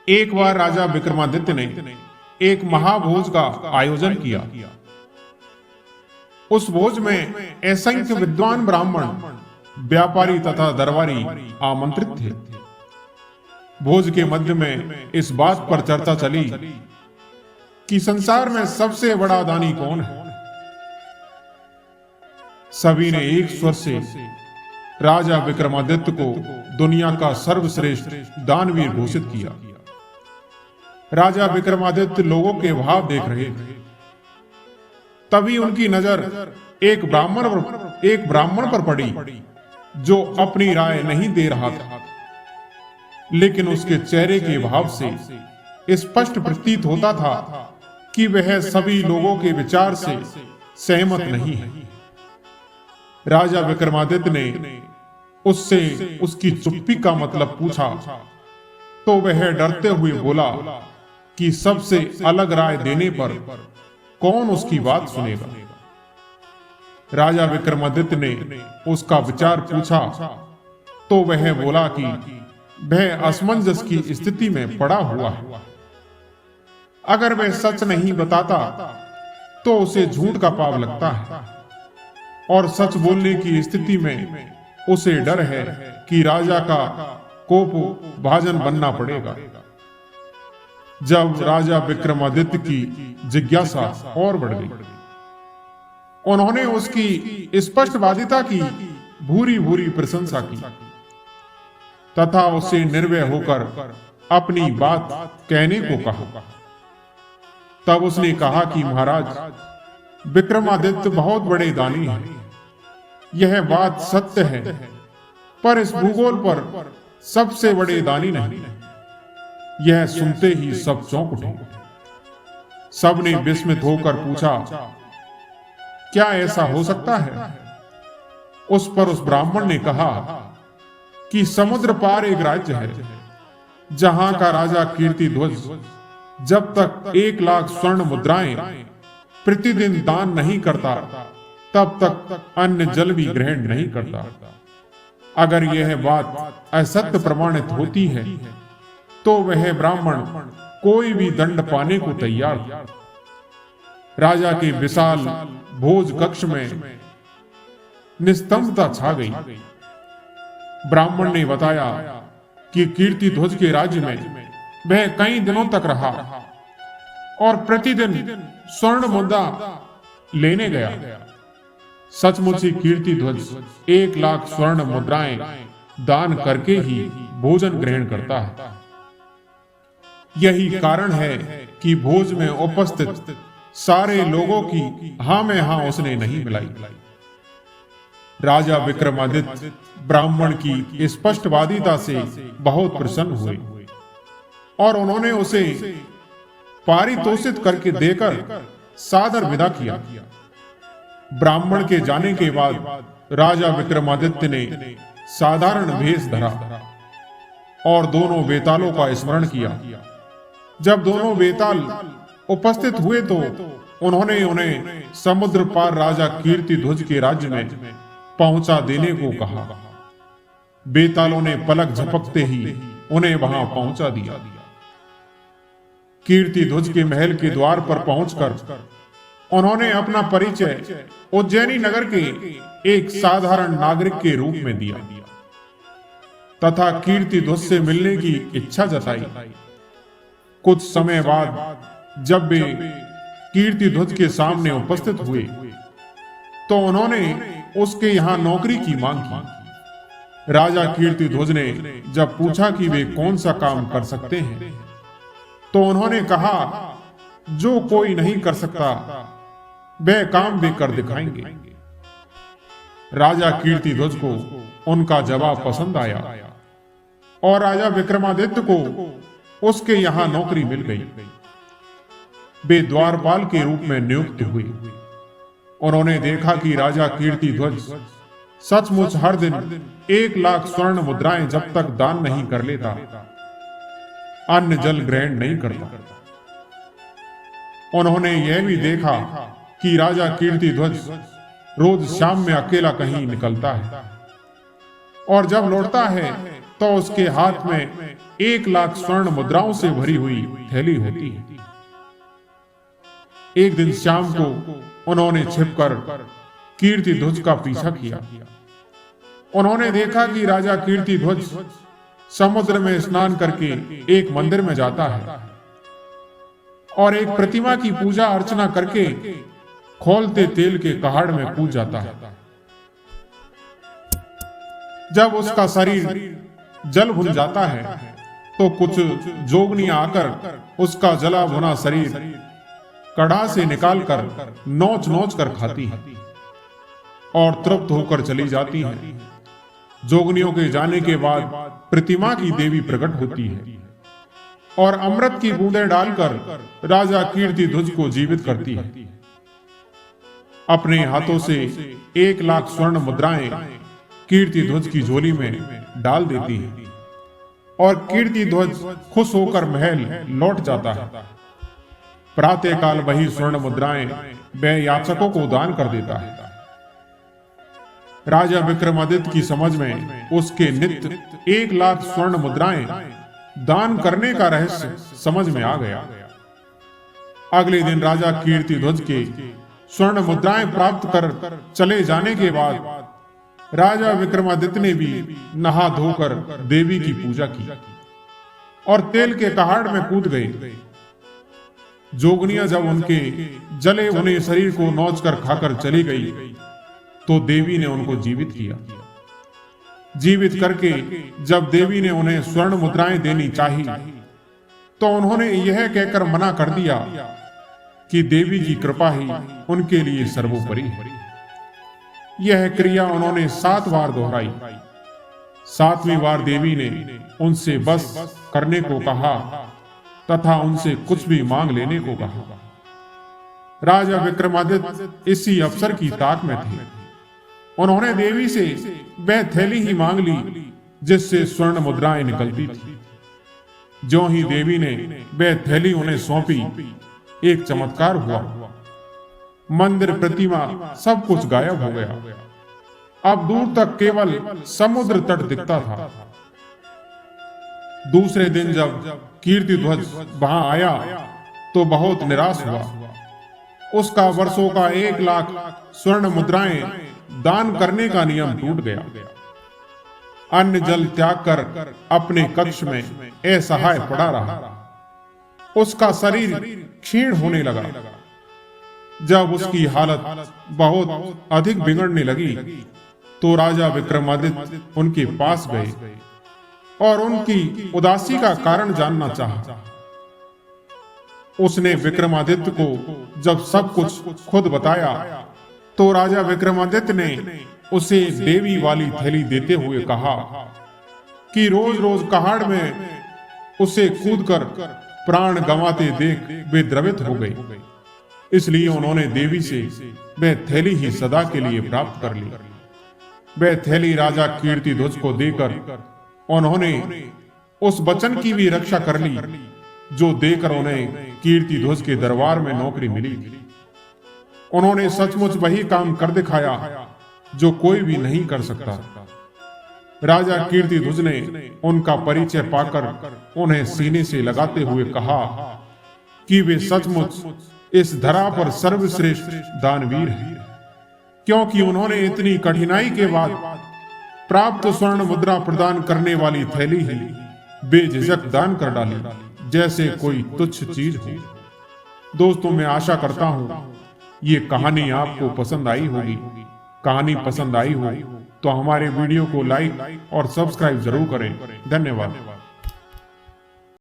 एक बार राजा विक्रमादित्य ने एक महाभोज का आयोजन किया। उस भोज में असंख्य विद्वान ब्राह्मण, व्यापारी तथा दरबारी आमंत्रित थे। भोज के मध्य में इस बात पर चर्चा चली कि संसार में सबसे बड़ा दानी कौन है। सभी ने एक स्वर से राजा विक्रमादित्य को दुनिया का सर्वश्रेष्ठ दानवीर घोषित किया। राजा विक्रमादित्य लोगों के भाव देख रहे थे। तभी उनकी नजर एक ब्राह्मण पर पड़ी जो अपनी राय नहीं दे रहा था, लेकिन उसके चेहरे के भाव से स्पष्ट प्रतीत होता था कि वह सभी लोगों के विचार से सहमत नहीं है। राजा विक्रमादित्य ने उससे उसकी चुप्पी का मतलब पूछा तो वह डरते हुए बोला कि सबसे अलग राय देने पर कौन उसकी बात सुनेगा। राजा विक्रमादित्य ने उसका विचार पूछा तो वह बोला कि वह असमंजस की स्थिति में पड़ा हुआ है। अगर वह सच नहीं बताता तो उसे झूठ का पाप लगता है, और सच बोलने की स्थिति में उसे डर है कि राजा का कोप भाजन बनना पड़ेगा। जब राजा विक्रमादित्य की जिज्ञासा और बढ़ गई, उन्होंने उसकी स्पष्टवादिता की भूरी भूरी प्रशंसा की तथा उसे निर्भय होकर अपनी बात कहने को कहा। तब उसने कहा कि महाराज, विक्रमादित्य बहुत बड़े दानी हैं। यह बात सत्य है, पर इस भूगोल पर सबसे बड़े दानी नहीं। यह सुनते ही सब चौंक उठे। सबने विस्मित होकर पूछा, क्या ऐसा हो सकता है? उस पर उस ब्राह्मण ने कहा कि समुद्र पार एक राज्य है जहां का राजा कीर्तिध्वज जब तक 1,00,000 स्वर्ण मुद्राएं प्रतिदिन दान नहीं करता, तब तक अन्न जल भी ग्रहण नहीं करता। अगर यह बात असत्य प्रमाणित होती है तो वह ब्राह्मण कोई भी दंड पाने को तैयार था। राजा के विशाल भोज कक्ष में निस्तंभता छा गई। ब्राह्मण ने बताया कि कीर्तिध्वज के राज्य में वह कई दिनों तक रहा और प्रतिदिन स्वर्ण मुद्रा लेने गया। सचमुच ही कीर्तिध्वज 1,00,000 स्वर्ण मुद्राएं दान करके ही भोजन ग्रहण करता है। यही कारण है कि भोज में उपस्थित सारे लोगों की हां में हां उसने नहीं मिलाई। राजा विक्रमादित्य ब्राह्मण की स्पष्टवादिता से बहुत प्रसन्न हुए और उन्होंने उसे पारितोषित करके देकर सादर विदा किया। ब्राह्मण के जाने के बाद राजा विक्रमादित्य ने साधारण भेष धरा और दोनों बेतालों का स्मरण किया। जब दोनों बेताल उपस्थित हुए तो उन्होंने उन्हें समुद्र पार राजा कीर्तिध्वज के राज्य में पहुंचा देने को कहा। बेतालों ने पलक झपकते ही उन्हें वहां पहुंचा दिया। कीर्तिध्वज के महल के द्वार पर पहुंचकर उन्होंने अपना परिचय उज्जैनी नगर के एक साधारण नागरिक के रूप में दिया तथा कीर्तिध्वज से मिलने की इच्छा जताई। कुछ समय बाद जब वे कीर्तिध्वज के सामने उपस्थित हुए तो उन्होंने उसके यहां नौकरी की मांग की। राजा कीर्तिध्वज ने जब पूछा कि वे कौन सा काम कर सकते हैं तो उन्होंने कहा, जो कोई नहीं कर सकता वह काम वे कर दिखाएंगे। राजा कीर्तिध्वज को उनका जवाब पसंद आया और राजा विक्रमादित्य को उसके यहां नौकरी मिल गई। वे द्वारपाल के रूप में नियुक्त हुए। उन्होंने देखा कि राजा कीर्तिध्वज सचमुच हर दिन 1,00,000 स्वर्ण मुद्राएं जब तक दान नहीं कर लेता, अन्न जल ग्रहण नहीं करता। उन्होंने यह भी देखा कि राजा कीर्तिध्वज रोज शाम में अकेला कहीं निकलता है और जब लौटता है तो उसके हाथ में 1,00,000 स्वर्ण मुद्राओं से भरी हुई थैली होती है। एक दिन शाम को उन्होंने छिपकर कीर्तिध्वज का पीछा किया। उन्होंने देखा कि राजा कीर्तिध्वज समुद्र में स्नान करके एक मंदिर में जाता है और एक प्रतिमा की पूजा अर्चना करके खौलते तेल के कहाड़ में कूद जाता है। जब उसका शरीर जल भुन जाता है तो कुछ जोगनियां आकर उसका जला भुना शरीर कड़ा से निकालकर नोच नोच कर खाती है और तृप्त होकर चली जाती है। जोगनियों के जाने के बाद प्रतिमा की देवी प्रकट होती है और अमृत की बूंदें डालकर राजा कीर्तिध्वज को जीवित करती है। अपने हाथों से 1,00,000 स्वर्ण मुद्राएं कीर्तिध्वज की झोली में डाल देती है और कीर्तिध्वज खुश होकर महल लौट जाता है। प्रातःकाल वही स्वर्ण मुद्राएं वह याचकों को दान कर देता है। राजा विक्रमादित्य की समझ में उसके नित्य 1,00,000 स्वर्ण मुद्राएं दान करने का रहस्य समझ में आ गया। अगले दिन राजा कीर्तिध्वज के स्वर्ण मुद्राएं प्राप्त कर चले जाने के बाद राजा विक्रमादित्य ने भी नहा धोकर देवी की पूजा की और तेल के कहाड़ में कूद गए। जोगनियां जब उनके जले हुए शरीर को नोचकर खाकर चली गई तो देवी ने उनको जीवित किया। जीवित करके जब देवी ने उन्हें स्वर्ण मुद्राएं देनी चाही तो उन्होंने यह कहकर मना कर दिया कि देवी की कृपा ही उनके लिए सर्वोपरि है। यह क्रिया उन्होंने 7 बार दोहराई। 7वीं बार देवी ने उनसे बस करने को कहा तथा उनसे कुछ भी मांग लेने को कहा। राजा विक्रमादित्य इसी अवसर की ताक में थे। उन्होंने देवी से वह थैली ही मांग ली जिससे स्वर्ण मुद्राएं निकलती थी। जो ही देवी ने वह थैली उन्हें सौंपी, एक चमत्कार हुआ। मंदिर, प्रतिमा, सब कुछ गायब हो गया। अब दूर तक केवल समुद्र तट दिखता था। दूसरे दिन जब कीर्तिध्वज वहां आया तो बहुत निराश हुआ। उसका वर्षों का 1,00,000 स्वर्ण मुद्राएं दान करने का नियम टूट गया। अन्न जल त्याग कर अपने कक्ष में असहाय पड़ा रहा। उसका शरीर क्षीण होने लगा। जब उसकी हालत बहुत अधिक बिगड़ने लगी तो राजा विक्रमादित्य उनके पास गए और उनकी उदासी का कारण जानना चाहा। उसने विक्रमादित्य को जब सब कुछ खुद बताया तो राजा विक्रमादित्य ने उसे देवी वाली थैली देते हुए कहा कि रोज रोज कहाड़ में उसे कूदकर प्राण गंवाते देख वे द्रवित हो गए। इसलिए उन्होंने देवी से वह थैली ही सदा के लिए प्राप्त कर ली। वह थैली राजा कीर्तिध्वज को देकर उन्होंने उस वचन की भी रक्षा कर ली जो देकर उन्हें कीर्तिध्वज के दरबार में नौकरी मिली थी। उन्होंने सचमुच वही काम कर दिखाया जो कोई भी नहीं कर सकता। राजा कीर्तिध्वज ने उनका परिचय पाकर उन्हें सीने से लगाते हुए कहा कि वे सचमुच इस धरा पर सर्वश्रेष्ठ दानवीर हैं, क्योंकि उन्होंने इतनी कठिनाई के बाद प्राप्त स्वर्ण मुद्रा प्रदान करने वाली थैली ही बेझिझक दान कर डाली जैसे कोई तुच्छ चीज हो। दोस्तों, मैं आशा करता हूं ये कहानी आपको पसंद आई होगी। कहानी पसंद आई हो तो हमारे वीडियो को लाइक और सब्सक्राइब जरूर करें। धन्यवाद।